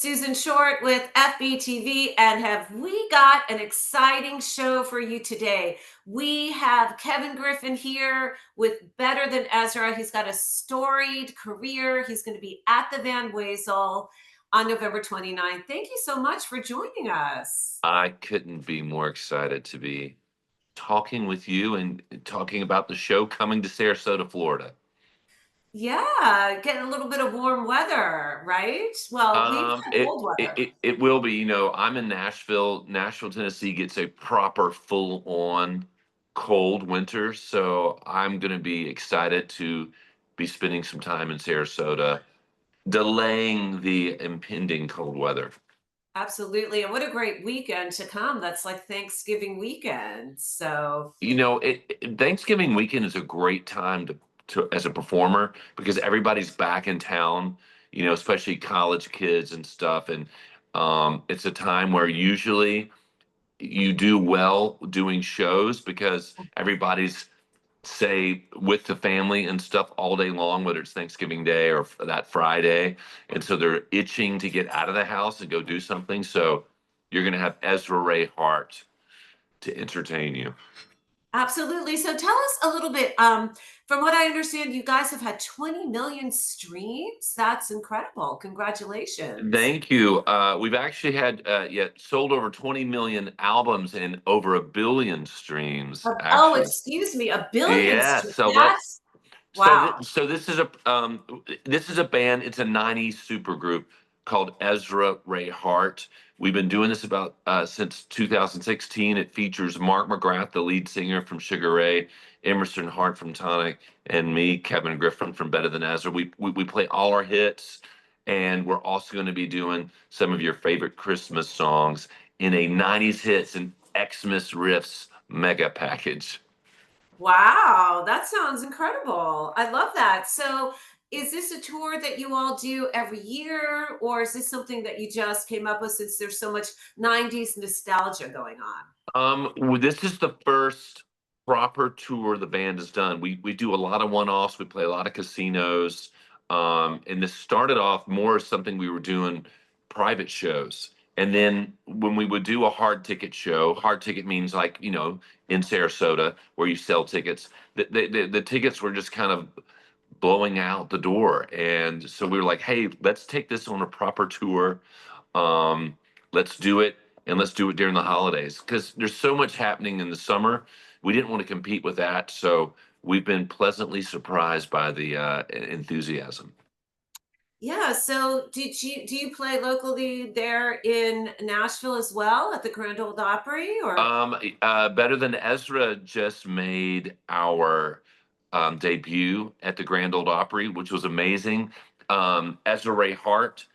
Susan Short with FBTV, and have we got an exciting show for you today? We have Kevin Griffin here with Better Than Ezra. He's got a storied career. He's going to be at the Van Wezel on November 29th. Thank you so much for joining us. I couldn't be more excited to be talking with you and talking about the show coming to Sarasota, Florida. Yeah, getting a little bit of warm weather, right? Well, we've had It, cold it weather. it it will be. I'm in Nashville. Nashville, Tennessee gets a proper full-on cold winter, so I'm going to be excited to be spending some time in Sarasota, delaying the impending cold weather. Absolutely. And what a great weekend to come. That's like Thanksgiving weekend. So, Thanksgiving weekend is a great time to as a performer because everybody's back in town, especially college kids and stuff. And it's a time where usually you do well doing shows because everybody's say with the family and stuff all day long, whether it's Thanksgiving Day or that Friday. And so they're itching to get out of the house and go do something. So you're going to have Ezra Ray Hart to entertain you. absolutely. So, tell us a little bit. From what I understand, you guys have had 20 million streams. That's incredible. Congratulations. Thank you. We've actually had yet sold over 20 million albums and over a billion streams, Oh, actually. excuse me, a billion Yeah. streams. So let's. That's wow. So this is a band. It's a '90s supergroup called Ezra Ray Hart. We've been doing this about since 2016. It features Mark McGrath, the lead singer from Sugar Ray, Emerson Hart from Tonic, and me, Kevin Griffin from Better Than Ezra. We play all our hits, and we're also going to be doing some of your favorite Christmas songs in a '90s hits and Xmas riffs mega package. Wow, that sounds incredible. I love that. So, is this a tour that you all do every year, or is this something that you just came up with since there's so much 90s nostalgia going on? This is the first proper tour the band has done. We do a lot of one-offs. We play a lot of casinos. And this started off more as something we were doing private shows. And then when we would do a hard ticket show, hard ticket means like, in Sarasota where you sell tickets, the tickets were just kind of blowing out the door. And so we were like, hey, let's take this on a proper tour. Um, let's do it, and let's do it during the holidays because there's so much happening in the summer. We didn't want to compete with that, so we've been pleasantly surprised by the enthusiasm. Yeah, so do you play locally there in Nashville as well at the Grand Ole Opry or Better Than Ezra just made our debut at the Grand Ole Opry, which was amazing. Ezra Ray Hart,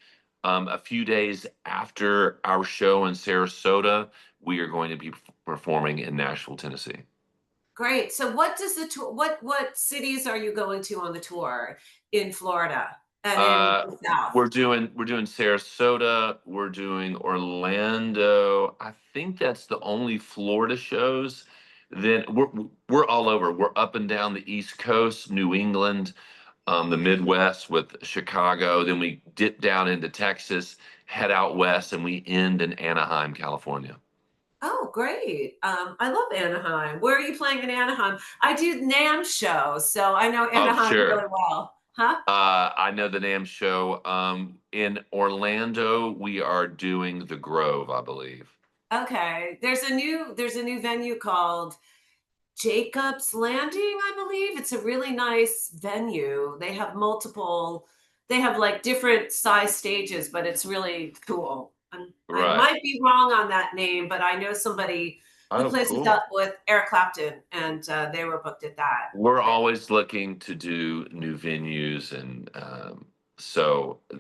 a few days after our show in Sarasota, we are going to be performing in Nashville, Tennessee. great. So what does the tour what cities are you going to on the tour in Florida and in Uh, the South? we're doing Sarasota. We're doing Orlando. I think that's the only Florida shows. Then we're all over. We're up and down the East Coast, New England, the Midwest with Chicago. Then we dip down into Texas, head out west, and we end in Anaheim, California. Oh, great. I love Anaheim. Where are you playing in Anaheim? I do NAM shows, so I know Oh, Anaheim really sure. well. Huh? I know the NAMM show. In Orlando, we are doing the Grove, I believe. Okay. There's a new venue called Jacob's Landing, I believe. It's a really nice venue. They have like different size stages, but it's really cool. I Right. might be wrong on that name, but I know somebody who Oh, plays with cool. Eric Clapton, and they were booked at that. We're always looking to do new venues, and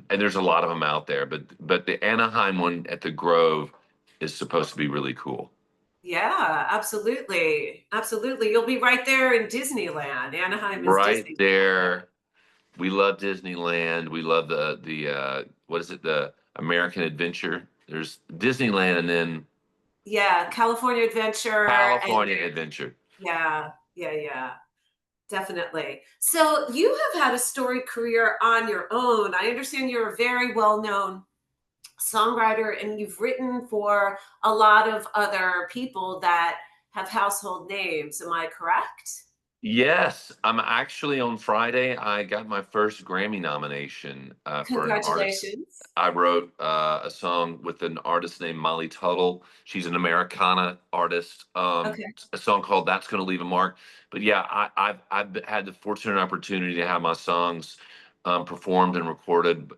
and there's a lot of them out there, but the Anaheim one at the Grove is supposed to be really cool. Yeah, absolutely. Absolutely. You'll be right there in Disneyland. Anaheim is Right Disneyland. there. We love Disneyland. We love the what is it, the American Adventure. There's Disneyland and then Yeah, California Adventure and California Adventure. yeah, yeah, yeah. Definitely. So you have had a storied career on your own. I understand you're a very well-known songwriter, and you've written for a lot of other people that have household names. Am I correct? Yes, I'm actually on Friday. I got my first Grammy nomination for an artist. Congratulations. I wrote a song with an artist named Molly Tuttle. She's an Americana artist. Okay. A song called "That's Going to Leave a Mark." But yeah, I've had the fortunate opportunity to have my songs performed and recorded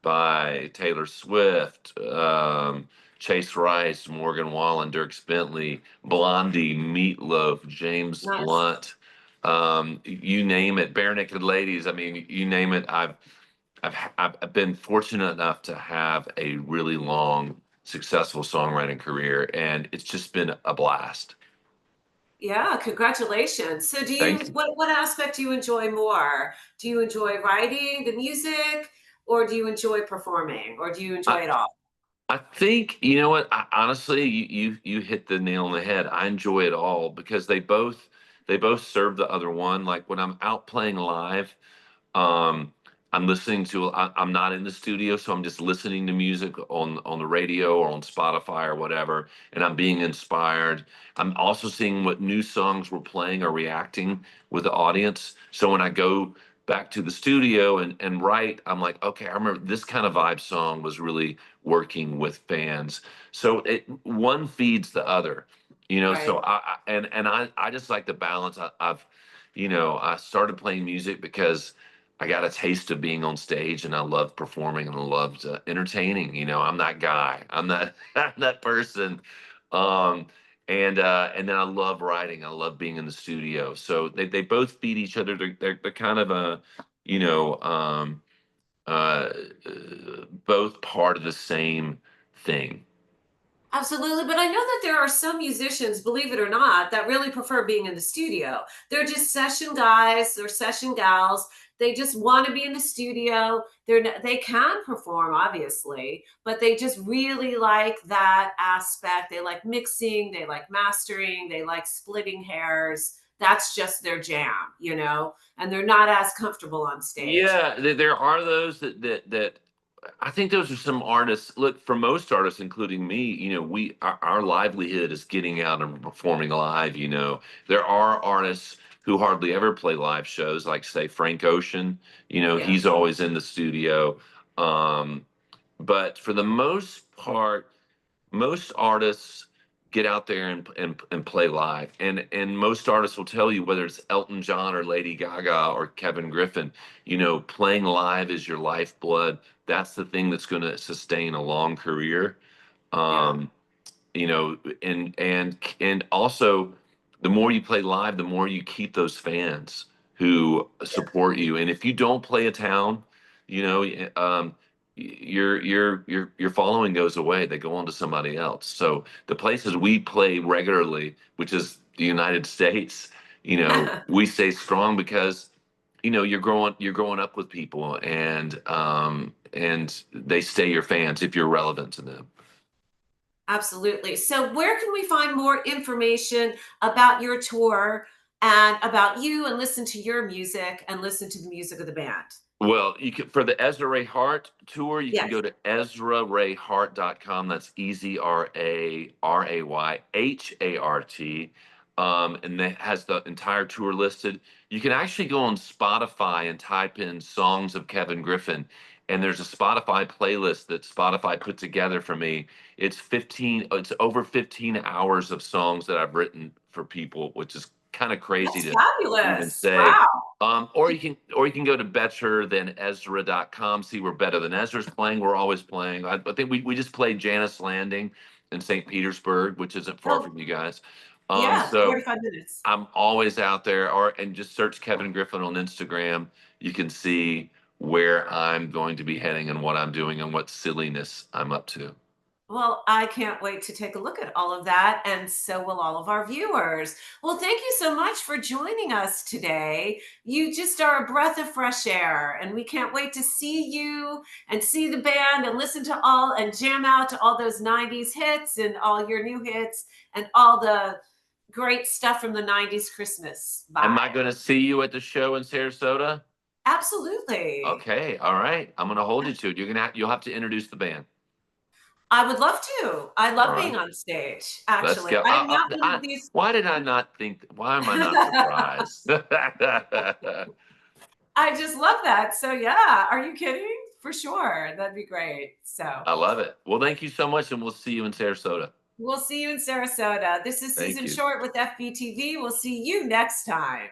by Taylor Swift, Chase Rice, Morgan Wallen, Dirk Bentley, Blondie, Meatloaf, James Nice. Blunt, you name it, bare naked ladies. I mean, you name it. I've been fortunate enough to have a really long, successful songwriting career, and it's just been a blast. Yeah, congratulations. So do you Thank you. what aspect do you enjoy more? Do you enjoy writing the music, or do you enjoy performing, or do you I, enjoy it all? I think you know what. Honestly, you hit the nail on the head. I enjoy it all because they both serve the other one. Like when I'm out playing live, Um, I'm listening to. I'm not in the studio, so I'm just listening to music on the radio or on Spotify or whatever, and I'm being inspired. I'm also seeing what new songs we're playing or reacting with the audience. So when I go back to the studio and write, I'm like, okay, I remember this kind of vibe song was really working with fans. So one feeds the other, you know. Right. So I just like the balance. I started playing music because I got a taste of being on stage and I loved performing and I loved entertaining. I'm that guy. I'm that I'm that person. Um, and then I love writing. I love being in the studio. So they both feed each other. They're kind of you know, um, uh, both part of the same thing. Absolutely, but I know that there are some musicians, believe it or not, that really prefer being in the studio. They're just session guys or session gals. They just want to be in the studio. They can perform, obviously, but they just really like that aspect. They like mixing, they like mastering, they like splitting hairs. That's just their jam, and they're not as comfortable on stage. Yeah, there are those that I think those are some artists. Look, for most artists, including me, our livelihood is getting out and performing live. There are artists who hardly ever play live shows, like say Frank Ocean. Yeah, He's always in the studio. Um, but for the most part, most artists get out there and play live, and most artists will tell you, whether it's Elton John or Lady Gaga or Kevin Griffin, playing live is your lifeblood. That's the thing that's going to sustain a long career. yeah, um and also, the more you play live, the more you keep those fans who yeah. support you. And if you don't play a town, you know your following goes away. They go on to somebody else. So the places we play regularly, which is the United States, we stay strong because you're growing up with people, and they stay your fans if you're relevant to them. Absolutely. So, where can we find more information about your tour and about you, and listen to your music and listen to the music of the band? Well, you can, for the Ezra Ray Hart tour, you can Yes. go to EzraRayHart.com. That's EzraRayHart. And that has the entire tour listed. You can actually go on Spotify and type in songs of Kevin Griffin. And there's a Spotify playlist that Spotify put together for me. It's over 15 hours of songs that I've written for people, which is kind of crazy That's to even fabulous. say. Wow. Or you can go to betterthanezra.com, see where Better Than Ezra's playing. We're always playing. I think we just played Janice Landing in St. Petersburg, which isn't far Oh, from you guys. yeah, So 45 minutes. I'm always out there, and just search Kevin Griffin on Instagram. You can see where I'm going to be heading and what I'm doing and what silliness I'm up to. Well, I can't wait to take a look at all of that, and so will all of our viewers. Well, thank you so much for joining us today. You just are a breath of fresh air, and we can't wait to see you and see the band and listen to all and jam out to all those 90s hits and all your new hits and all the great stuff from the 90s Christmas Am I vibe. going to see you at the show in Sarasota? Absolutely. Okay, all right. I'm going to hold you to it. You'll have to introduce the band. I would love to. I All love being right, on stage, let's actually. go. I'm not one of these. Why did I not think? Why am I not surprised? I just love that. So yeah, are you kidding? For sure. That'd be great. So I love it. Well, thank you so much, and we'll see you in Sarasota. we'll see you in Sarasota. This is Thank Susan you. Short with FBTV. We'll see you next time.